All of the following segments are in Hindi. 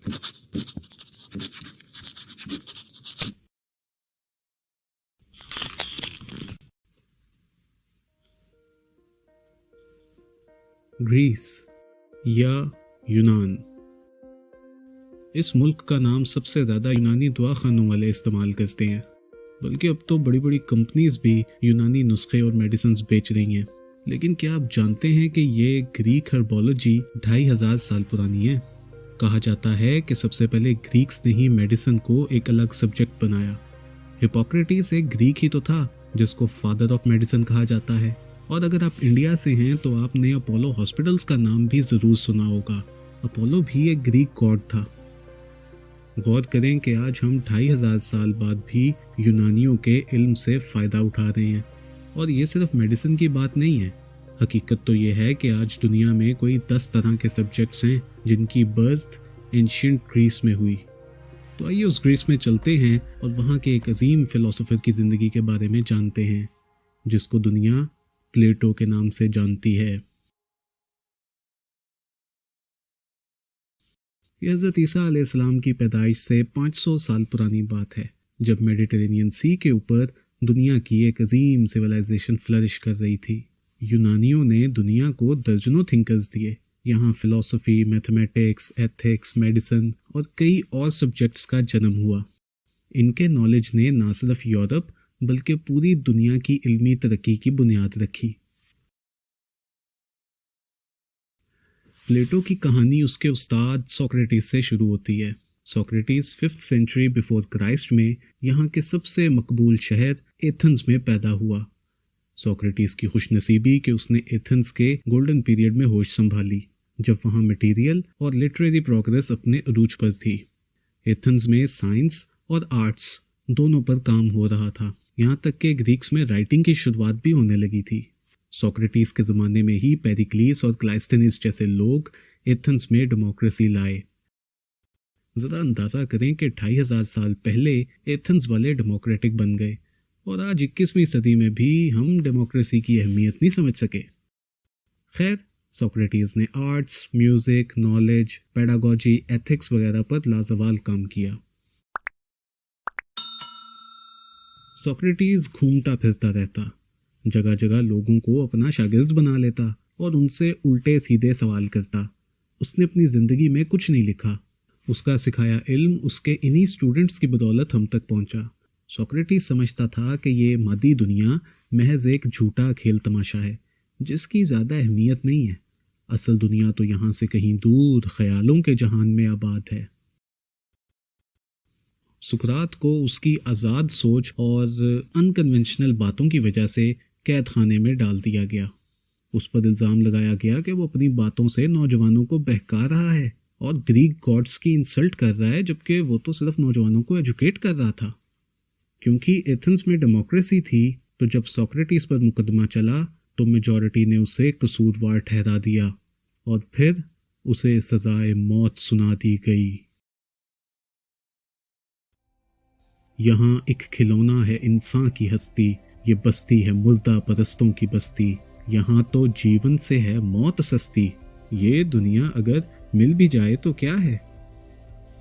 ग्रीस या यूनान। इस मुल्क का नाम सबसे ज़्यादा यूनानी दवाखानों वाले इस्तेमाल करते हैं, बल्कि अब तो बड़ी बड़ी कंपनीज भी यूनानी नुस्खे और मेडिसिन बेच रही हैं। लेकिन क्या आप जानते हैं कि ये ग्रीक हर्बोलॉजी 2500 साल पुरानी है। कहा जाता है कि सबसे पहले ग्रीक्स ने ही मेडिसिन को एक अलग सब्जेक्ट बनाया। हिपोक्रेटिस एक ग्रीक ही तो था, जिसको फादर ऑफ मेडिसिन कहा जाता है। और अगर आप इंडिया से हैं तो आपने अपोलो हॉस्पिटल्स का नाम भी ज़रूर सुना होगा। अपोलो भी एक ग्रीक गॉड था। गौर करें कि आज हम 2500 साल बाद भी यूनानियों के इल्म से फ़ायदा उठा रहे हैं। और ये सिर्फ मेडिसिन की बात नहीं है। हकीकत तो ये है कि आज दुनिया में कोई 10 तरह के सब्जेक्ट्स हैं जिनकी बर्थ एंशिएंट ग्रीस में हुई। तो आइए उस ग्रीस में चलते हैं और वहाँ के एक अजीम फिलोसोफर की ज़िंदगी के बारे में जानते हैं, जिसको दुनिया प्लेटो के नाम से जानती है। यह हज़रत ईसा अलैहिस्सलाम की पैदाइश से 500 साल पुरानी बात है, जब मेडिटेरेनियन सी के ऊपर दुनिया की एक अजीम सिविलाइजेशन फ्लरिश कर रही थी। यूनानियों ने दुनिया को दर्जनों थिंकर्स दिए। यहाँ फिलॉसफी, मैथमेटिक्स, एथिक्स, मेडिसिन और कई और सब्जेक्ट्स का जन्म हुआ। इनके नॉलेज ने ना सिर्फ यूरोप बल्कि पूरी दुनिया की इल्मी तरक्की की बुनियाद रखी। प्लेटो की कहानी उसके उस्ताद सोक्रेटिस से शुरू होती है। Socrates 5th century before Christ में यहाँ के सबसे मकबूल शहर एथेंस में पैदा हुआ। सोक्रेटिस की खुशनसीबी कि उसने एथेंस के गोल्डन पीरियड में होश संभाली, जब वहाँ मटेरियल और लिटरेरी प्रोग्रेस अपने अरूज पर थी। एथेंस में साइंस और आर्ट्स दोनों पर काम हो रहा था। यहाँ तक कि ग्रीक्स में राइटिंग की शुरुआत भी होने लगी थी। सोक्रेटिस के ज़माने में ही पेरिक्लीस और क्लाइस्थेनिस जैसे लोग एथेंस में डेमोक्रेसी लाए। ज़रा अंदाज़ा करें कि 2500 साल पहले एथेंस वाले डेमोक्रेटिक बन गए, और आज 21वीं सदी में भी हम डेमोक्रेसी की अहमियत नहीं समझ सके। खैर, सोक्रेटिस ने arts, music, knowledge, pedagogy, ethics वगैरह पर लाजवाल काम किया। सोक्रेटिस घूमता फिरता रहता, जगह जगह लोगों को अपना शागिर्द बना लेता और उनसे उल्टे सीधे सवाल करता। उसने अपनी ज़िंदगी में कुछ नहीं लिखा। उसका सिखाया इल्म उसके इन्हीं स्टूडेंट्स की बदौलत हम तक पहुंचा। सोक्रेटिस समझता था कि ये मादी दुनिया महज एक झूठा खेल तमाशा है, जिसकी ज़्यादा अहमियत नहीं है। असल दुनिया तो यहाँ से कहीं दूर ख्यालों के जहान में आबाद है। सुकरात को उसकी आज़ाद सोच और अनकन्वेंशनल बातों की वजह से कैद खाने में डाल दिया गया। उस पर इल्ज़ाम लगाया गया कि वो अपनी बातों से नौजवानों को बहका रहा है और ग्रीक गॉड्स की इंसल्ट कर रहा है, जबकि वो तो सिर्फ नौजवानों को एजुकेट कर रहा था। क्योंकि एथेंस में डेमोक्रेसी थी, तो जब सोक्रेटिस पर मुकदमा चला तो मेजॉरिटी ने उसे कसूरवार ठहरा दिया और फिर उसे सजाए मौत सुना दी गई। यहाँ एक खिलौना है इंसान की हस्ती, ये बस्ती है मुर्दा परस्तों की बस्ती। यहाँ तो जीवन से है मौत सस्ती, ये दुनिया अगर मिल भी जाए तो क्या है।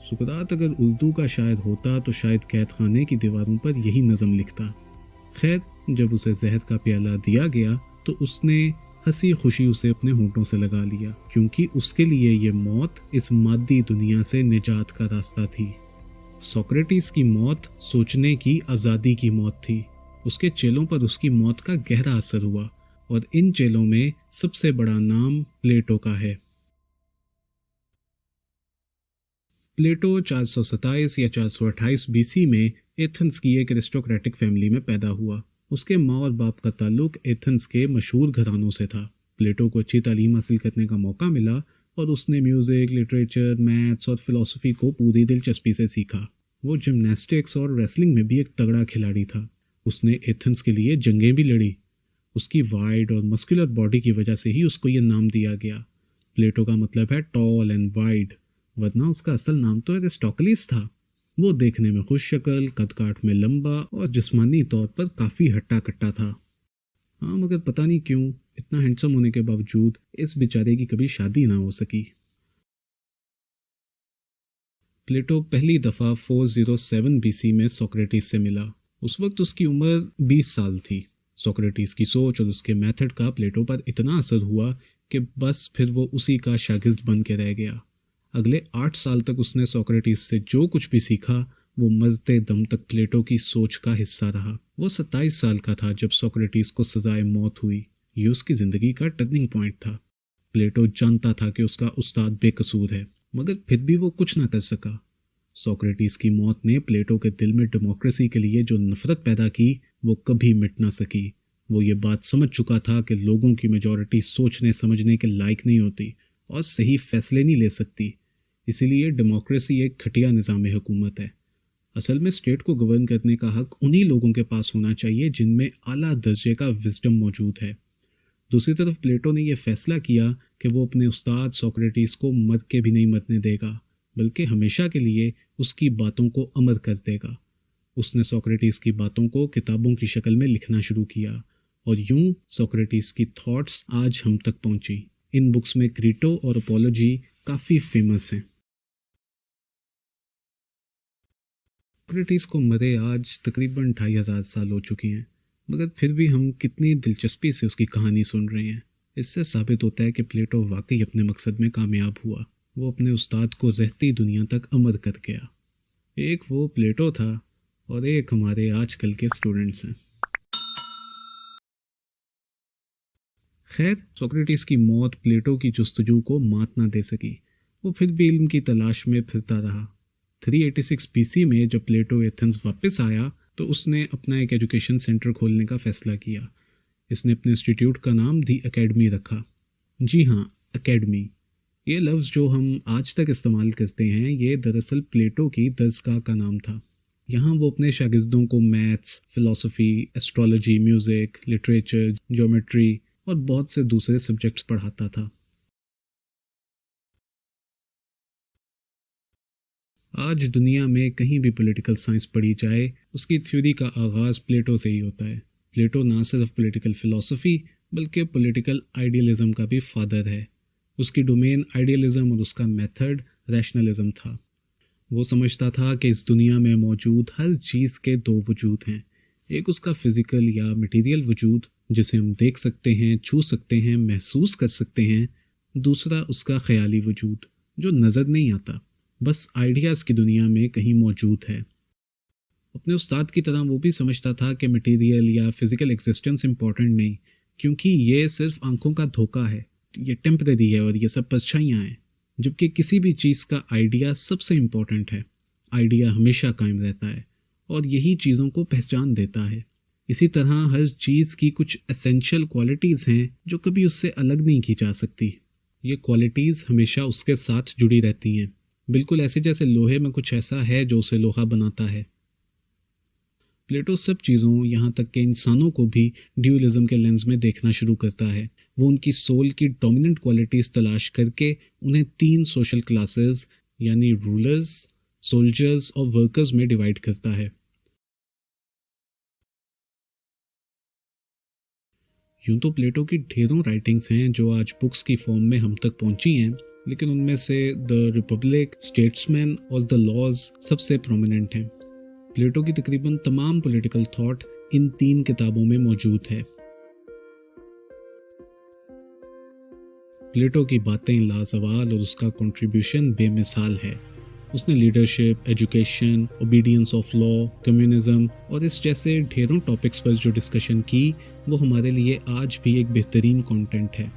सुकरात अगर उर्दू का शायर होता तो शायद कैद खाने की दीवारों पर यही नज़म लिखता। खैर, जब उसे जहर का प्याला दिया गया तो उसने हंसी खुशी उसे अपने होंठों से लगा लिया, क्योंकि उसके लिए ये मौत इस मादी दुनिया से निजात का रास्ता थी। सोक्रेटिस की मौत सोचने की आज़ादी की मौत थी। उसके चेलों पर उसकी मौत का गहरा असर हुआ, और इन चेलों में सबसे बड़ा नाम प्लेटो का है। प्लेटो 427 या 428 बीसी में एथेंस की एक एरिस्टोक्रेटिक फैमिली में पैदा हुआ। उसके माँ और बाप का ताल्लुक एथेंस के मशहूर घरानों से था। प्लेटो को अच्छी तालीम हासिल करने का मौका मिला और उसने म्यूज़िक, लिटरेचर, मैथ्स और फिलॉसफी को पूरी दिलचस्पी से सीखा। वो जिम्नास्टिक्स और रेसलिंग में भी एक तगड़ा खिलाड़ी था। उसने एथेंस के लिए जंगें भी लड़ी। उसकी वाइड और मस्कुलर बॉडी की वजह से ही उसको ये नाम दिया गया। प्लेटो का मतलब है टॉल एंड वाइड, वरना उसका असल नाम तो एरिस्टोटलीस था। वो देखने में खुश शक्ल, कद काठ में लंबा और जिस्मानी तौर पर काफ़ी हट्टा कट्टा था। हाँ, मगर पता नहीं क्यों इतना हैंडसम होने के बावजूद इस बेचारे की कभी शादी ना हो सकी। प्लेटो पहली दफ़ा 407 बीसी में सोक्रेटिस से मिला। उस वक्त उसकी उम्र 20 साल थी। सोक्रेटिस की सोच और उसके मेथड का प्लेटो पर इतना असर हुआ कि बस फिर वो उसी का शागिर्द बन के रह गया। अगले 8 साल तक उसने सोक्रेटिस से जो कुछ भी सीखा वो मरते दम तक प्लेटो की सोच का हिस्सा रहा। वो 27 साल का था जब सोक्रेटिस को सजाए मौत हुई। ये उसकी ज़िंदगी का टर्निंग पॉइंट था। प्लेटो जानता था कि उसका उस्ताद बेकसूर है, मगर फिर भी वो कुछ ना कर सका। सोक्रेटिस की मौत ने प्लेटो के दिल में डेमोक्रेसी के लिए जो नफरत पैदा की वो कभी मिट ना सकी। वो ये बात समझ चुका था कि लोगों की मेजॉरिटी सोचने समझने के लायक नहीं होती और सही फैसले नहीं ले सकती। इसीलिए डेमोक्रेसी एक घटिया निज़ाम हुकूमत है। असल में स्टेट को गवर्न करने का हक उन्हीं लोगों के पास होना चाहिए जिनमें आला दर्जे का विजडम मौजूद है। दूसरी तरफ प्लेटो ने यह फैसला किया कि वो अपने उस्ताद सोक्रेटिस को मर के भी नहीं मरने देगा, बल्कि हमेशा के लिए उसकी बातों को अमर कर देगा। उसने सोक्रेटिस की बातों को किताबों की शक्ल में लिखना शुरू किया और यूं सोक्रेटिस की थॉट्स आज हम तक पहुंची। इन बुक्स में क्रीटो और अपोलॉजी काफ़ी फेमस हैं। सोक्रेटिस को मरे आज तकरीबन 2500 साल हो चुके हैं, मगर फिर भी हम कितनी दिलचस्पी से उसकी कहानी सुन रहे हैं। इससे साबित होता है कि प्लेटो वाकई अपने मकसद में कामयाब हुआ। वो अपने उस्ताद को रहती दुनिया तक अमर कर गया। एक वो प्लेटो था और एक हमारे आजकल के स्टूडेंट्स हैं। खैर, सोक्रेटिस की मौत प्लेटो की जुस्तजू को मात ना दे सकी। वो फिर भी इल्म की तलाश में फिरता रहा। 386 बीसी में जब प्लेटो एथेंस वापस आया तो उसने अपना एक एजुकेशन सेंटर खोलने का फैसला किया। इसने अपने इंस्टीट्यूट का नाम दी एकेडमी रखा। जी हाँ, एकेडमी। ये लफ्ज़ जो हम आज तक इस्तेमाल करते हैं ये दरअसल प्लेटो की दरसगाह का नाम था। यहाँ वो अपने शागिर्दों को maths, philosophy, astrology, music, literature, geometry और बहुत से दूसरे सब्जेक्ट्स पढ़ाता था। आज दुनिया में कहीं भी पॉलिटिकल साइंस पढ़ी जाए उसकी थ्योरी का आगाज़ प्लेटो से ही होता है। प्लेटो ना सिर्फ पॉलिटिकल फ़िलासफ़ी बल्कि पॉलिटिकल आइडियलिज़म का भी फादर है। उसकी डोमेन आइडियलिज़म और उसका मेथड रैशनलिज़म था। वो समझता था कि इस दुनिया में मौजूद हर चीज़ के दो वजूद हैं। एक उसका फिज़िकल या मटेरियल वजूद जिसे हम देख सकते हैं, छू सकते हैं, महसूस कर सकते हैं। दूसरा उसका ख़याली वजूद जो नज़र नहीं आता, बस आइडियाज़ की दुनिया में कहीं मौजूद है। अपने उस्ताद की तरह वो भी समझता था कि मटेरियल या फिज़िकल एग्जिस्टेंस इम्पॉर्टेंट नहीं, क्योंकि ये सिर्फ आंखों का धोखा है, ये टेम्परेरी है और ये सब परछाइयाँ हैं। जबकि किसी भी चीज़ का आइडिया सबसे इम्पॉर्टेंट है। आइडिया हमेशा कायम रहता है और यही चीज़ों को पहचान देता है। इसी तरह हर चीज़ की कुछ एसेंशियल क्वालिटीज़ हैं जो कभी उससे अलग नहीं की जा सकती। ये क्वालिटीज़ हमेशा उसके साथ जुड़ी रहती हैं, बिल्कुल ऐसे जैसे लोहे में कुछ ऐसा है जो उसे लोहा बनाता है। प्लेटो सब चीज़ों, यहाँ तक के इंसानों को भी ड्यूअलिज्म के लेंस में देखना शुरू करता है। वो उनकी सोल की डोमिनेंट क्वालिटीज़ तलाश करके उन्हें 3 सोशल क्लासेस यानी रूलर्स, सोल्जर्स और वर्कर्स में डिवाइड करता है। यूं तो प्लेटो की ढेरों राइटिंग्स हैं जो आज बुक्स की फॉर्म में हम तक पहुंची हैं, लेकिन उनमें से द रिपब्लिक, स्टेट्समैन और द लॉज सबसे प्रोमिनेंट हैं। प्लेटो की तकरीबन तमाम पॉलिटिकल थॉट इन 3 किताबों में मौजूद है। प्लेटो की बातें लाजवाल और उसका कंट्रीब्यूशन बेमिसाल है। उसने leadership, education, obedience of law, communism और इस जैसे ढेरों टॉपिक्स पर जो डिस्कशन की वो हमारे लिए आज भी एक बेहतरीन कंटेंट है।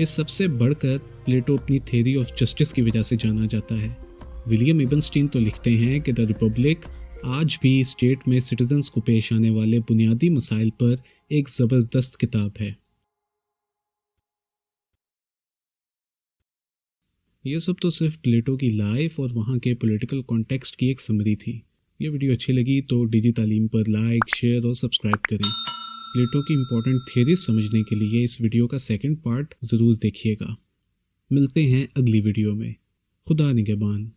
इस सबसे बढ़कर प्लेटो अपनी थ्योरी ऑफ जस्टिस की वजह से जाना जाता है। विलियम इबनस्टीन तो लिखते हैं कि द रिपब्लिक आज भी स्टेट में सिटीजन्स को पेश आने वाले बुनियादी मसाइल पर एक ज़बरदस्त किताब है। यह सब तो सिर्फ प्लेटो की लाइफ और वहाँ के पॉलिटिकल कॉन्टेक्स्ट की एक समरी थी। ये वीडियो अच्छी लगी तो डिजी तालीम पर लाइक, शेयर और सब्सक्राइब करें। प्लेटो की इंपॉर्टेंट थियरीज समझने के लिए इस वीडियो का सेकंड पार्ट ज़रूर देखिएगा। मिलते हैं अगली वीडियो में। खुदा निगहबान।